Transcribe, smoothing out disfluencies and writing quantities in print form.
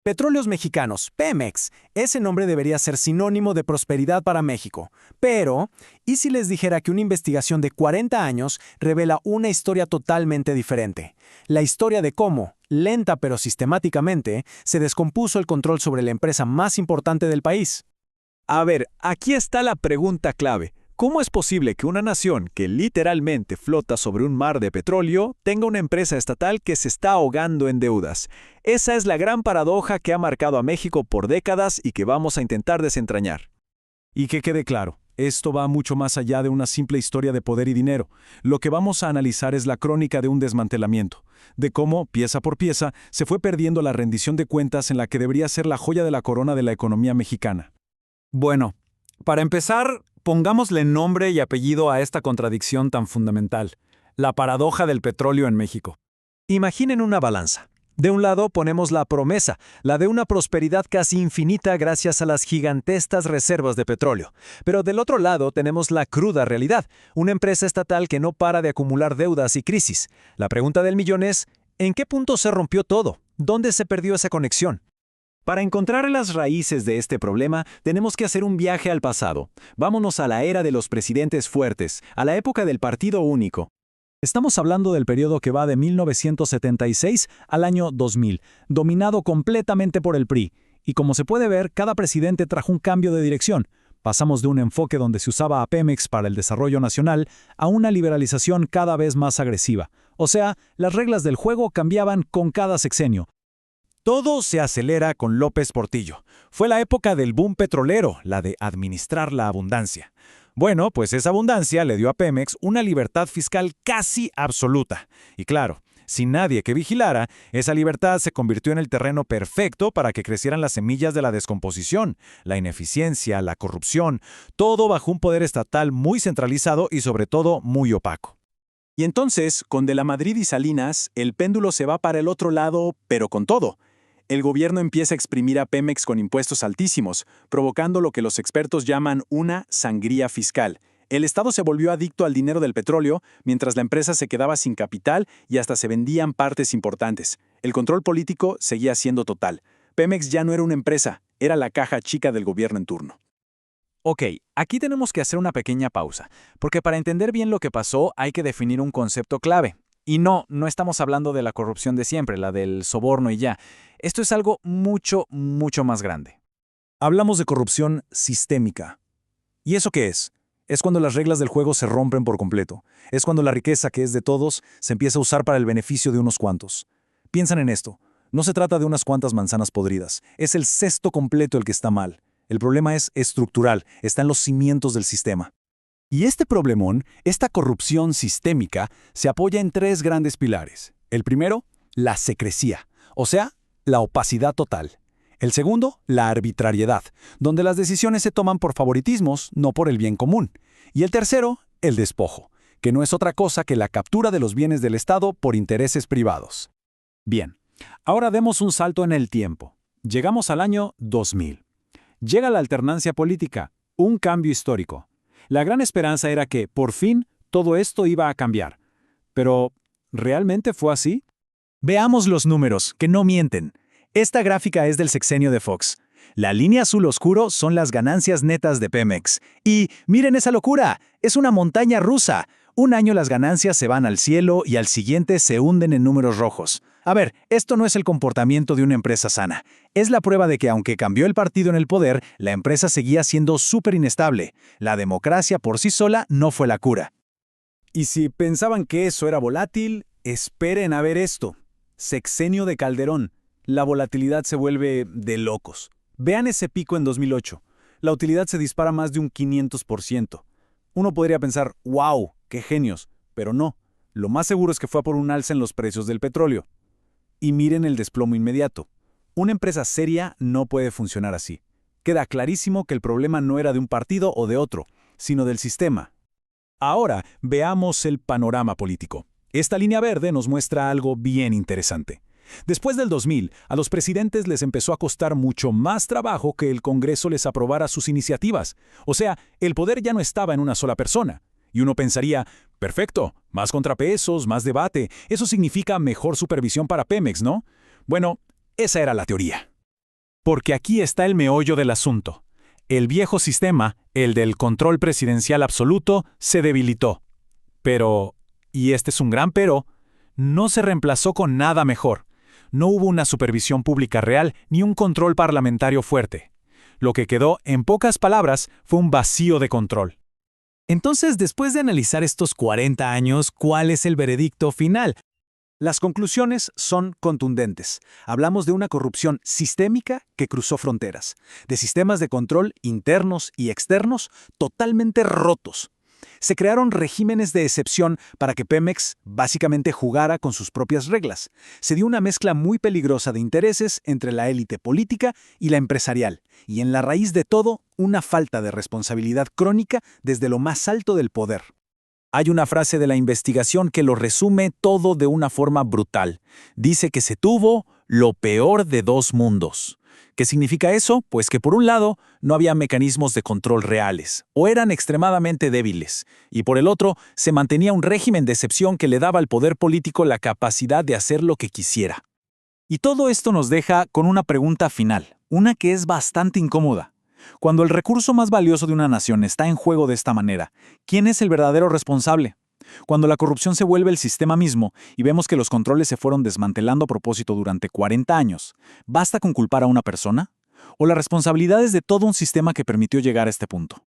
Petróleos Mexicanos, Pemex. Ese nombre debería ser sinónimo de prosperidad para México. Pero, ¿y si les dijera que una investigación de 40 años revela una historia totalmente diferente? La historia de cómo, lenta pero sistemáticamente, se descompuso el control sobre la empresa más importante del país. A ver, aquí está la pregunta clave. ¿Cómo es posible que una nación que literalmente flota sobre un mar de petróleo tenga una empresa estatal que se está ahogando en deudas? Esa es la gran paradoja que ha marcado a México por décadas y que vamos a intentar desentrañar. Y que quede claro, esto va mucho más allá de una simple historia de poder y dinero. Lo que vamos a analizar es la crónica de un desmantelamiento, de cómo, pieza por pieza, se fue perdiendo la rendición de cuentas en la que debería ser la joya de la corona de la economía mexicana. Bueno, para empezar, pongámosle nombre y apellido a esta contradicción tan fundamental, la paradoja del petróleo en México. Imaginen una balanza. De un lado ponemos la promesa, la de una prosperidad casi infinita gracias a las gigantescas reservas de petróleo. Pero del otro lado tenemos la cruda realidad, una empresa estatal que no para de acumular deudas y crisis. La pregunta del millón es, ¿en qué punto se rompió todo? ¿Dónde se perdió esa conexión? Para encontrar las raíces de este problema, tenemos que hacer un viaje al pasado. Vámonos a la era de los presidentes fuertes, a la época del Partido Único. Estamos hablando del periodo que va de 1976 al año 2000, dominado completamente por el PRI. Y como se puede ver, cada presidente trajo un cambio de dirección. Pasamos de un enfoque donde se usaba a Pemex para el desarrollo nacional a una liberalización cada vez más agresiva. O sea, las reglas del juego cambiaban con cada sexenio. Todo se acelera con López Portillo. Fue la época del boom petrolero, la de administrar la abundancia. Bueno, pues esa abundancia le dio a Pemex una libertad fiscal casi absoluta. Y claro, sin nadie que vigilara, esa libertad se convirtió en el terreno perfecto para que crecieran las semillas de la descomposición, la ineficiencia, la corrupción, todo bajo un poder estatal muy centralizado y sobre todo muy opaco. Y entonces, con De la Madrid y Salinas, el péndulo se va para el otro lado, pero con todo. El gobierno empieza a exprimir a Pemex con impuestos altísimos, provocando lo que los expertos llaman una sangría fiscal. El Estado se volvió adicto al dinero del petróleo, mientras la empresa se quedaba sin capital y hasta se vendían partes importantes. El control político seguía siendo total. Pemex ya no era una empresa, era la caja chica del gobierno en turno. Ok, aquí tenemos que hacer una pequeña pausa, porque para entender bien lo que pasó hay que definir un concepto clave. Y no estamos hablando de la corrupción de siempre, la del soborno y ya. Esto es algo mucho más grande. Hablamos de corrupción sistémica. ¿Y eso qué es? Es cuando las reglas del juego se rompen por completo. Es cuando la riqueza que es de todos se empieza a usar para el beneficio de unos cuantos. Piensan en esto. No se trata de unas cuantas manzanas podridas. Es el cesto completo el que está mal. El problema es estructural, está en los cimientos del sistema. Y este problemón, esta corrupción sistémica, se apoya en tres grandes pilares. El primero, la secrecía, o sea, la opacidad total. El segundo, la arbitrariedad, donde las decisiones se toman por favoritismos, no por el bien común. Y el tercero, el despojo, que no es otra cosa que la captura de los bienes del Estado por intereses privados. Bien, ahora demos un salto en el tiempo. Llegamos al año 2000. Llega la alternancia política, un cambio histórico. La gran esperanza era que, por fin, todo esto iba a cambiar. Pero, ¿realmente fue así? Veamos los números, que no mienten. Esta gráfica es del sexenio de Fox. La línea azul oscuro son las ganancias netas de Pemex. Y, miren esa locura, es una montaña rusa. Un año las ganancias se van al cielo y al siguiente se hunden en números rojos. A ver, esto no es el comportamiento de una empresa sana. Es la prueba de que aunque cambió el partido en el poder, la empresa seguía siendo súper inestable. La democracia por sí sola no fue la cura. Y si pensaban que eso era volátil, esperen a ver esto. Sexenio de Calderón. La volatilidad se vuelve de locos. Vean ese pico en 2008. La utilidad se dispara más de un 500%. Uno podría pensar, ¡wow! ¡Qué genios! Pero no. Lo más seguro es que fue por un alza en los precios del petróleo. Y miren el desplomo inmediato. Una empresa seria no puede funcionar así. Queda clarísimo que el problema no era de un partido o de otro, sino del sistema. Ahora veamos el panorama político. Esta línea verde nos muestra algo bien interesante. Después del 2000, a los presidentes les empezó a costar mucho más trabajo que el Congreso les aprobara sus iniciativas. O sea, el poder ya no estaba en una sola persona. Y uno pensaría, perfecto, más contrapesos, más debate, eso significa mejor supervisión para Pemex, ¿no? Bueno, esa era la teoría. Porque aquí está el meollo del asunto. El viejo sistema, el del control presidencial absoluto, se debilitó. Pero, y este es un gran pero, no se reemplazó con nada mejor. No hubo una supervisión pública real ni un control parlamentario fuerte. Lo que quedó, en pocas palabras, fue un vacío de control. Entonces, después de analizar estos 40 años, ¿cuál es el veredicto final? Las conclusiones son contundentes. Hablamos de una corrupción sistémica que cruzó fronteras, de sistemas de control internos y externos totalmente rotos. Se crearon regímenes de excepción para que Pemex básicamente jugara con sus propias reglas. Se dio una mezcla muy peligrosa de intereses entre la élite política y la empresarial, y en la raíz de todo, una falta de responsabilidad crónica desde lo más alto del poder. Hay una frase de la investigación que lo resume todo de una forma brutal. Dice que se tuvo lo peor de dos mundos. ¿Qué significa eso? Pues que por un lado no había mecanismos de control reales, o eran extremadamente débiles, y por el otro se mantenía un régimen de excepción que le daba al poder político la capacidad de hacer lo que quisiera. Y todo esto nos deja con una pregunta final, una que es bastante incómoda. Cuando el recurso más valioso de una nación está en juego de esta manera, ¿quién es el verdadero responsable? Cuando la corrupción se vuelve el sistema mismo y vemos que los controles se fueron desmantelando a propósito durante 40 años, ¿basta con culpar a una persona? ¿O la responsabilidad es de todo un sistema que permitió llegar a este punto?